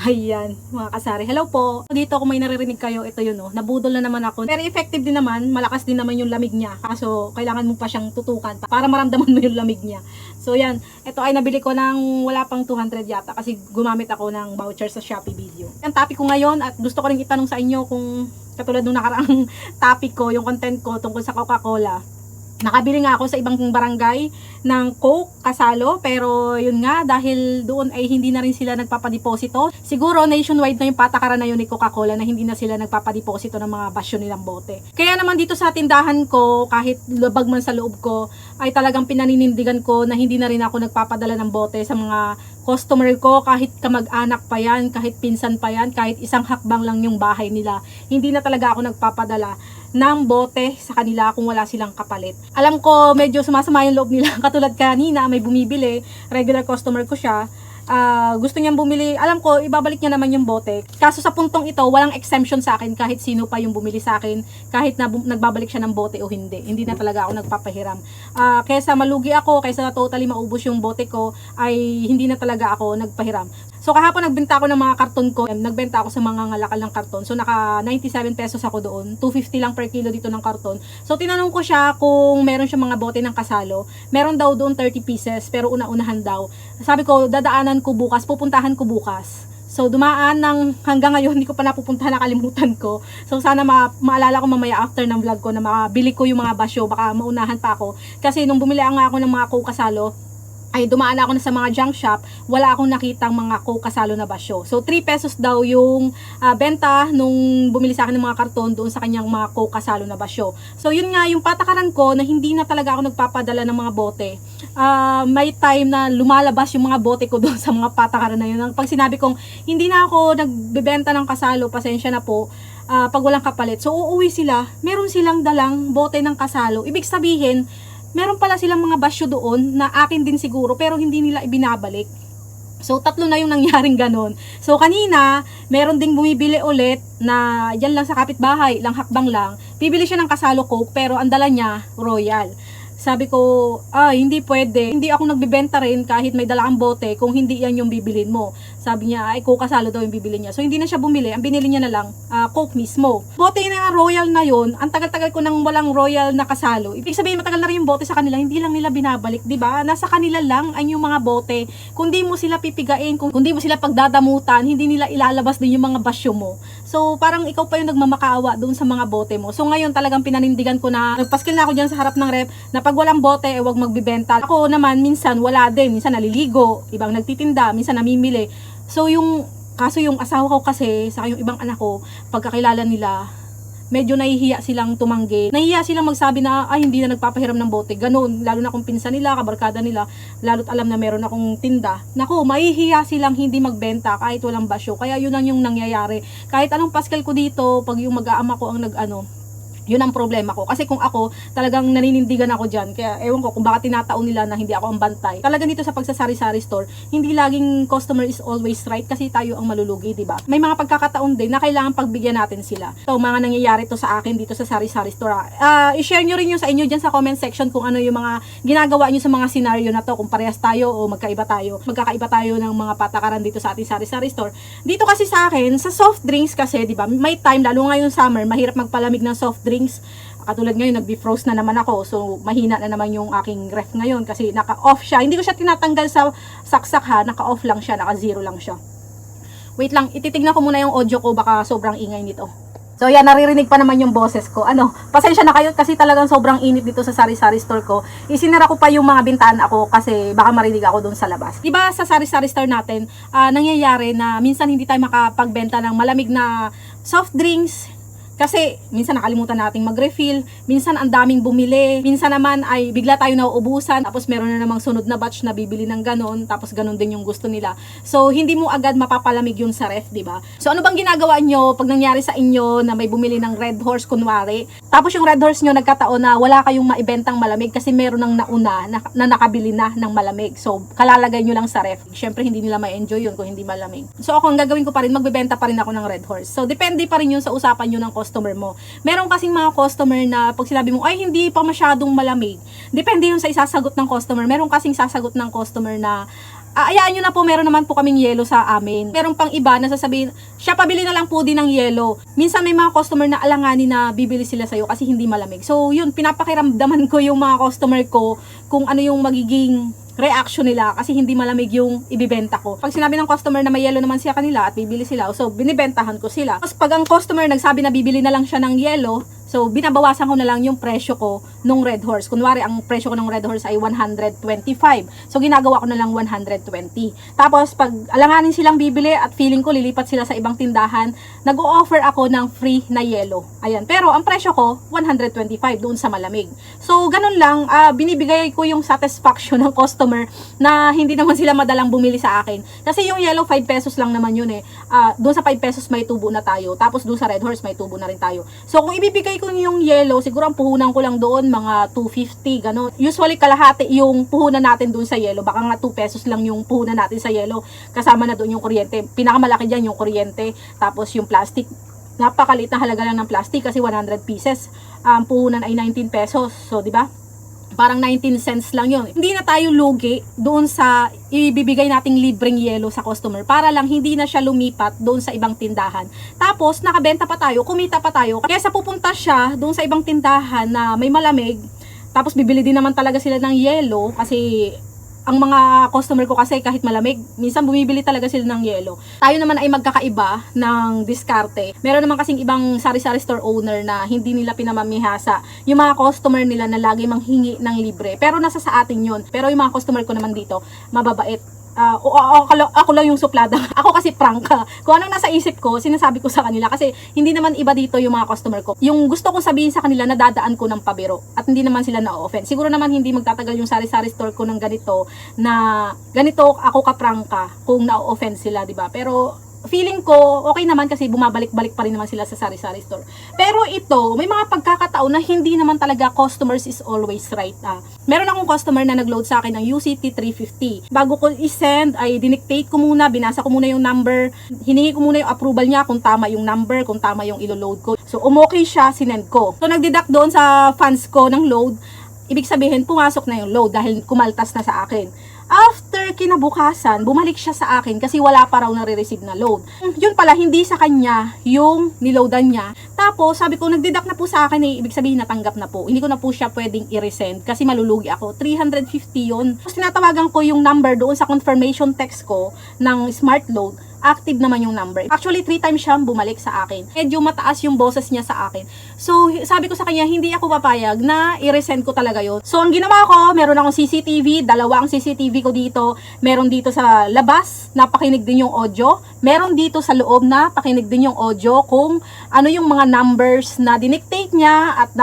Ayan, mga kasari. Hello po. Dito kung may naririnig kayo, ito yun, nabudol na naman ako. Very effective din naman, malakas din naman yung lamig niya. Kaso, kailangan mo pa siyang tutukan para maramdaman mo yung lamig niya. So, yan. Ito ay nabili ko ng wala pang 200 yata kasi gumamit ako ng voucher sa Shopee Video. Yan topic ko ngayon at gusto ko rin itanong sa inyo kung katulad nung nakaraang topic ko, yung content ko tungkol sa Coca-Cola. Nakabili nga ako sa ibang barangay ng Coke kasalo, pero yun nga, dahil doon ay hindi na rin sila nagpapadeposito. Siguro nationwide na yung patakaran na yun ni Coca-Cola na hindi na sila nagpapadeposito ng mga basyo nilang bote. Kaya naman dito sa tindahan ko, kahit lubag man sa loob ko, ay talagang pinaninindigan ko na hindi na rin ako nagpapadala ng bote sa mga customer ko, kahit kamag-anak pa yan, kahit pinsan pa yan, kahit isang hakbang lang yung bahay nila. Hindi na talaga ako nagpapadala ng bote sa kanila kung wala silang kapalit. Alam ko medyo sumasama yung loob nila. Katulad kanina may bumibili, regular customer ko siya. Gusto niyang bumili, alam ko ibabalik niya naman yung bote. Kaso sa puntong ito, walang exemption sa akin kahit sino pa yung bumili sa akin, kahit na nagbabalik siya ng bote o hindi na talaga ako nagpapahiram. Kaysa malugi ako, kaysa totally maubos yung bote ko, ay hindi na talaga ako nagpahiram. So kahapon nagbenta ako ng mga karton ko, nagbenta ako sa mga ngalakal ng karton. So naka 97 pesos ako doon, 250 lang per kilo dito ng karton. So tinanong ko siya kung meron siya mga bote ng kasalo. Meron daw doon 30 pieces, pero una-unahan daw. Sabi ko, dadaanan ko bukas, pupuntahan ko bukas. So dumaan ng hanggang ngayon, hindi ko pa napupuntahan, nakalimutan ko. So sana maalala ko mamaya after ng vlog ko na mabili ko yung mga basyo, baka maunahan pa ako. Kasi nung bumili nga ako ng mga Coke kasalo, ay dumaan ako na sa mga junk shop, wala akong nakitang mga Coke kasalo na basyo. So 3 pesos daw yung benta nung bumili sa akin ng mga karton doon sa kanyang mga Coke kasalo na basyo. So yun nga yung patakaran ko na hindi na talaga ako nagpapadala ng mga bote. May time na lumalabas yung mga bote ko doon sa mga patakaran na yun. Pag sinabi kong hindi na ako nagbebenta ng kasalo, pasensya na po, pag walang kapalit. So uuwi sila, meron silang dalang bote ng kasalo. Ibig sabihin, meron pala silang mga basyo doon na akin din siguro pero hindi nila ibinabalik. So tatlo na yung nangyaring ganon. So kanina, meron ding bumibili ulit na yan lang sa kapitbahay, lang hakbang lang. Bibili siya ng kasalo Coke pero ang dala niya Royal. Sabi ko, hindi pwede. Hindi ako nagbibenta rin kahit may dala kang bote kung hindi yan yung bibilin mo. Sabi niya, ay Coke kasalo daw yung bibili niya. So hindi na siya bumili, ang binili niya na lang Coke mismo. Bote na Royal na yun, ang tagal-tagal ko nang walang Royal na kasalo. Ibig sabihin matagal na rin yung bote sa kanila, hindi lang nila binabalik, 'di ba? Nasa kanila lang ang yung mga bote. Kung di mo sila pipigain, kung di mo sila pagdadamutan, hindi nila ilalabas din yung mga basyo mo. So parang ikaw pa yung nagmamakaawa doon sa mga bote mo. So ngayon talagang pinanindigan ko na, nagpaskil na ako diyan sa harap ng rep na pag walang bote, wag magbibenta. Ako naman, minsan wala din. Minsan naliligo, ibang nagtitinda, minsan namimili. So kaso yung asawa ko kasi, saka yung ibang anak ko, pagkakilala nila, medyo nahihiya silang tumanggi. Nahihiya silang magsabi na, hindi na nagpapahiram ng bote. Ganun, lalo na kung pinsan nila, kabarkada nila, lalo't alam na meron akong tinda. Naku, mahihiya silang hindi magbenta kahit walang basyo. Kaya yun lang yung nangyayari. Kahit anong paskal ko dito, pag yung mag-aama ko ang yun ang problema ko. Kasi kung ako, talagang naninindigan ako dyan. Kaya ewan ko kung baka tinataon nila na hindi ako ang bantay. Talaga dito sa pagsasari-sari store, hindi laging customer is always right kasi tayo ang malulugi, di ba? May mga pagkakataon din na kailangan pagbigyan natin sila. So, mga nangyayari to sa akin dito sa sari-sari store. I-share nyo rin yung sa inyo dyan sa comment section kung ano yung mga ginagawa nyo sa mga scenario na to. Kung parehas tayo o magkaiba tayo. Magkakaiba tayo ng mga patakaran dito sa ating sari-sari store. Dito kasi sa akin, sa soft drinks kasi, di ba? May time, lalo ngayong summer, mahirap magpalamig ng soft drinks. Katulad ngayon, nag-defrost na naman ako. So, mahina na naman yung aking ref ngayon kasi naka-off siya. Hindi ko siya tinatanggal sa saksak ha. Naka-off lang siya, naka-zero lang siya. Wait lang, ititignan ko muna yung audio ko. Baka sobrang ingay nito. So, yan, naririnig pa naman yung boses ko. Pasensya na kayo kasi talagang sobrang init dito sa sari-sari store ko. Isinara ko pa yung mga bintana ako kasi baka marinig ako doon sa labas. Diba sa sari-sari store natin, nangyayari na minsan hindi tayo makapagbenta ng malamig na soft drinks. Kasi minsan nakalimutan nating mag-refill, minsan ang daming bumili, minsan naman ay bigla tayo nauubusan, tapos meron na namang sunod na batch na bibili ng ganon, tapos ganon din yung gusto nila. So hindi mo agad mapapalamig yun sa ref, di ba? So ano bang ginagawa nyo pag nangyari sa inyo na may bumili ng Red Horse kunwari, tapos yung Red Horse nyo nagkataon na wala kayong maibentang malamig kasi meron ng nauna na nakabili na ng malamig. So kalalagay nyo lang sa ref. Syempre hindi nila ma-enjoy yun kung hindi malamig. So ako ang gagawin ko pa rin, magbebenta pa rin ako ng Red Horse. So depende pa rin yun sa usapan nyo ng customer mo. Meron kasing mga customer na pag sinabi mo, ay hindi pa masyadong malamig. Depende yun sa isasagot ng customer. Meron kasing sasagot ng customer na Ayaan nyo na po, meron naman po kaming yelo sa amin. Meron pang iba na sasabihin, siya pabili na lang po din ng yelo. Minsan may mga customer na alanganin na bibili sila sa'yo kasi hindi malamig. So yun, pinapakiramdaman ko yung mga customer ko kung ano yung magiging reaction nila kasi hindi malamig yung ibibenta ko. Pag sinabi ng customer na may yelo naman siya kanila at bibili sila, so binibentahan ko sila. Tapos pag ang customer nagsabi na bibili na lang siya ng yelo, so binabawasan ko na lang yung presyo ko nung Red Horse. Kunwari, ang presyo ko ng Red Horse ay 125. So ginagawa ko na lang 120. Tapos pag alanganin silang bibili at feeling ko lilipat sila sa ibang tindahan, nag-o-offer ako ng free na yelo. Ayan. Pero ang presyo ko, 125 doon sa malamig. So ganun lang, binibigay ko yung satisfaction ng customer na hindi naman sila madalang bumili sa akin. Kasi yung yellow 5 pesos lang naman yun eh. Doon sa 5 pesos may tubo na tayo. Tapos doon sa Red Horse may tubo na rin tayo. So kung ibibigay ko yung yellow, siguro ang puhunan ko lang doon mga 250, gano'n. Usually kalahati yung puhunan natin doon sa yellow. Baka nga 2 pesos lang yung puhunan natin sa yellow. Kasama na doon yung kuryente. Pinakamalaki dyan yung kuryente. Tapos yung plastic. Napakaliit na halaga lang ng plastic kasi 100 pieces. Ang puhunan ay 19 pesos. So, di ba? Parang 19 cents lang yun. Hindi na tayo lugi doon sa ibibigay nating libreng yelo sa customer para lang hindi na siya lumipat doon sa ibang tindahan. Tapos, nakabenta pa tayo, kumita pa tayo. Kaya sa pupunta siya doon sa ibang tindahan na may malamig, tapos bibili din naman talaga sila ng yelo kasi ang mga customer ko kasi kahit malamig, minsan bumibili talaga sila ng yelo. Tayo naman ay magkakaiba ng diskarte. Meron naman kasing ibang sari-sari store owner na hindi nila pinamamihasa yung mga customer nila na lagi manghingi ng libre. Pero nasa sa atin yun. Pero yung mga customer ko naman dito, mababait. Ako lang yung suplada. Ako kasi prangka. Kung anong nasa isip ko, sinasabi ko sa kanila. Kasi hindi naman iba dito yung mga customer ko. Yung gusto kong sabihin sa kanila, nadadaan ko ng pabiro. At hindi naman sila na-offend. Siguro naman hindi magtatagal yung sari-sari store ko ng ganito, na ganito ako kaprangka kung na-offend sila, diba? Pero feeling ko, okay naman kasi bumabalik-balik pa rin naman sila sa sari-sari store. Pero ito, may mga pagkakataon na hindi naman talaga customers is always right. Meron akong customer na nag-load sa akin ng UCT 350. Bago ko i-send, ay dinictate ko muna, binasa ko muna yung number, hiningi ko muna yung approval niya kung tama yung number, kung tama yung ilo-load ko. So, umokay siya, sinend ko. So, nagdeduct doon sa funds ko ng load, ibig sabihin, pumasok na yung load dahil kumaltas na sa akin. After kinabukasan, bumalik siya sa akin kasi wala pa raw nare-receive na load. Yun pala, hindi sa kanya yung niloadan niya. Tapos, sabi ko, nagdeduct na po sa akin ibig sabihin natanggap na po. Hindi ko na po siya pwedeng i-resend kasi malulugi ako. 350 yun. Tapos, tinatawagan ko yung number doon sa confirmation text ko ng smart load. Active naman yung number. Actually, 3 times siya bumalik sa akin. Medyo mataas yung boses niya sa akin. So, sabi ko sa kanya, hindi ako papayag na i-resend ko talaga yun. So, ang ginawa ko, meron akong CCTV, dalawa ang CCTV ko dito. Meron dito sa labas, napakinig din yung audio. Meron dito sa loob na pakinig din yung audio kung ano yung mga numbers na dinictate niya at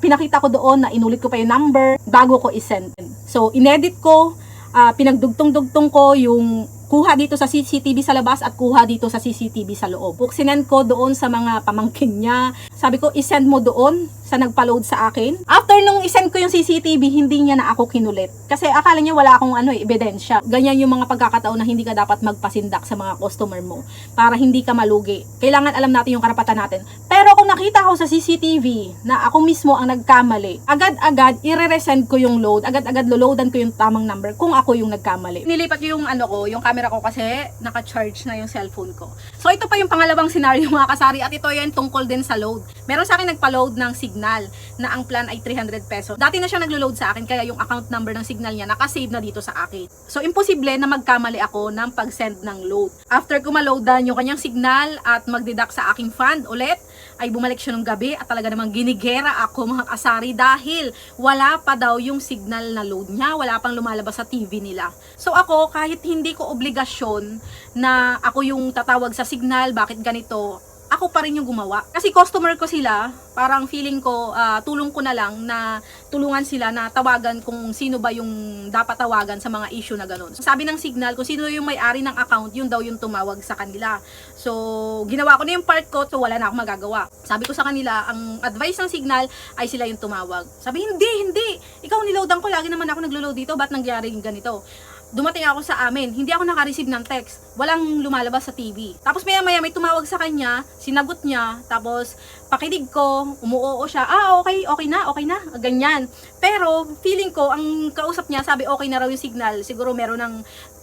pinakita ko doon na inulit ko pa yung number bago ko isend. So, inedit ko, pinagdugtong-dugtong ko yung kuha dito sa CCTV sa labas at kuha dito sa CCTV sa loob. Sinend ko doon sa mga pamangkin niya. Sabi ko, isend mo doon sa nagpa-load sa akin. After nung isend ko yung CCTV, hindi niya na ako kinulit. Kasi akala niya wala akong ebidensya. Ganyan yung mga pagkakataon na hindi ka dapat magpasindak sa mga customer mo para hindi ka malugi. Kailangan alam natin yung karapatan natin. Pero kung nakita ko sa CCTV na ako mismo ang nagkamali, agad-agad i-resend ko yung load. Agad-agad loloadan ko yung tamang number kung ako yung nagkamali. Nilipat yung yung camera ko kasi naka-charge na yung cellphone ko. So ito pa yung pangalawang scenario mga kasari at ito yan tungkol din sa load. Meron sa akin nagpa-load ng signal na ang plan ay 300 pesos. Dati na siya naglo-load sa akin kaya yung account number ng signal niya nakasave na dito sa akin. So imposible na magkamali ako ng pag-send ng load. After ko ma-loadan yung kanyang signal at mag-deduct sa aking fund ulit, ay bumalik siya nung gabi at talaga namang ginigera ako mga kasari dahil wala pa daw yung signal na load niya, wala pang lumalabas sa TV nila. So ako, kahit hindi ko obligasyon na ako yung tatawag sa signal, bakit ganito, ako pa rin yung gumawa. Kasi customer ko sila, parang feeling ko, tulong ko na lang na tulungan sila na tawagan kung sino ba yung dapat tawagan sa mga issue na ganun. Sabi ng signal, kung sino yung may-ari ng account, yun daw yung tumawag sa kanila. So, ginawa ko na yung part ko, so wala na akong magagawa. Sabi ko sa kanila, ang advice ng signal ay sila yung tumawag. Sabi, hindi. Ikaw niloadan ko, lagi naman ako naglo-load dito, ba't nangyari yung ganito? dumating ako sa amin, hindi ako naka-receive ng text. Walang lumalabas sa TV. Tapos maya-maya may tumawag sa kanya, sinagot niya, tapos pakinig ko, umuoo siya, okay na, ganyan. Pero feeling ko, ang kausap niya, sabi okay na raw yung signal, siguro meron ng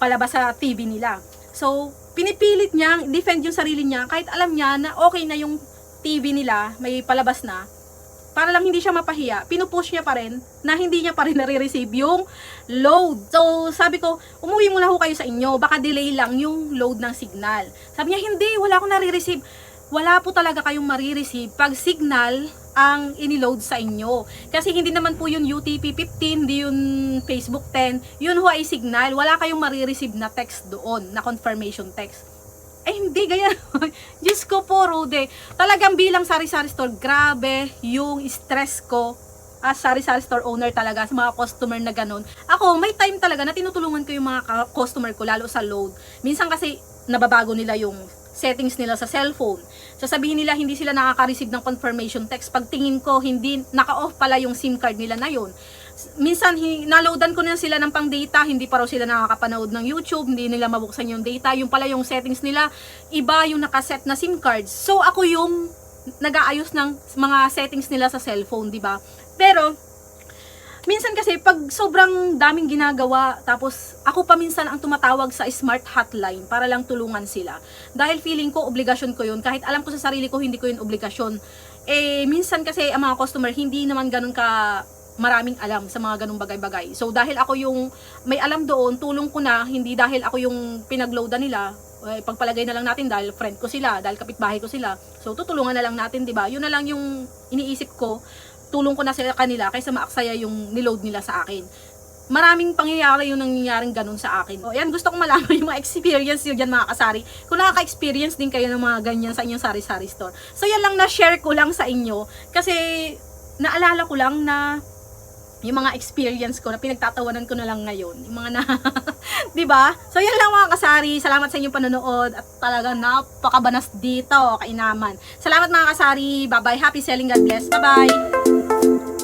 palabas sa TV nila. So, pinipilit niya, defend yung sarili niya, kahit alam niya na okay na yung TV nila, may palabas na, para lang hindi siya mapahiya, pinupush niya pa rin na hindi niya pa rin nare-receive yung load. So, sabi ko, umuwi muna ho kayo sa inyo, baka delay lang yung load ng signal. Sabi niya, hindi, wala akong nare-receive. Wala po talaga kayong marireceive pag signal ang iniload sa inyo. Kasi hindi naman po yun UTP 15, hindi yun Facebook 10, yun ho ay signal. Wala kayong marireceive na text doon, na confirmation text. Hindi, ganyan. Diyos ko po, Rude. Talagang bilang sari-sari store, grabe yung stress ko as sari-sari store owner talaga sa mga customer na ganun. Ako, may time talaga na tinutulungan ko yung mga customer ko, lalo sa load. Minsan kasi, nababago nila yung settings nila sa cellphone. Sasabihin nila, hindi sila nakaka-receive ng confirmation text. Pag tingin ko, hindi, naka-off pala yung SIM card nila na yun. Minsan, naloadan ko na sila ng pang data, hindi pa raw sila nakakapanood ng YouTube, hindi nila mabuksan yung data, yung pala yung settings nila, iba yung nakaset na SIM cards. So, ako yung nag-aayos ng mga settings nila sa cellphone, di ba? Pero, minsan kasi, pag sobrang daming ginagawa, tapos ako pa minsan ang tumatawag sa smart hotline para lang tulungan sila. Dahil feeling ko, obligasyon ko yun. Kahit alam ko sa sarili ko, hindi ko yun obligasyon. Minsan kasi, ang mga customer, hindi naman ganun ka maraming alam sa mga ganung bagay-bagay. So, dahil ako yung may alam doon, tulong ko na, hindi dahil ako yung pinagloadan nila, pagpalagay na lang natin dahil friend ko sila, dahil kapitbahay ko sila. So, tutulungan na lang natin, 'di ba? Yun na lang yung iniisip ko, tulong ko na sa kanila kaysa maaksaya yung niload nila sa akin. Maraming pangyayari yung nangyayaring ganun sa akin. O, yan, gusto kong malaman yung mga experience nyo dyan, mga kasari. Kung nakaka-experience din kayo ng mga ganyan sa inyong sari-sari store. So, yan lang na-share ko lang sa inyo. Kasi, naalala ko lang na yung mga experience ko na pinagtatawanan ko na lang ngayon, yung mga na 'di ba? So yan lang mga kasari, salamat sa inyong panonood at talagang napakabanas dito, kainaman. Salamat mga kasari, bye-bye, happy selling, God bless. Bye-bye.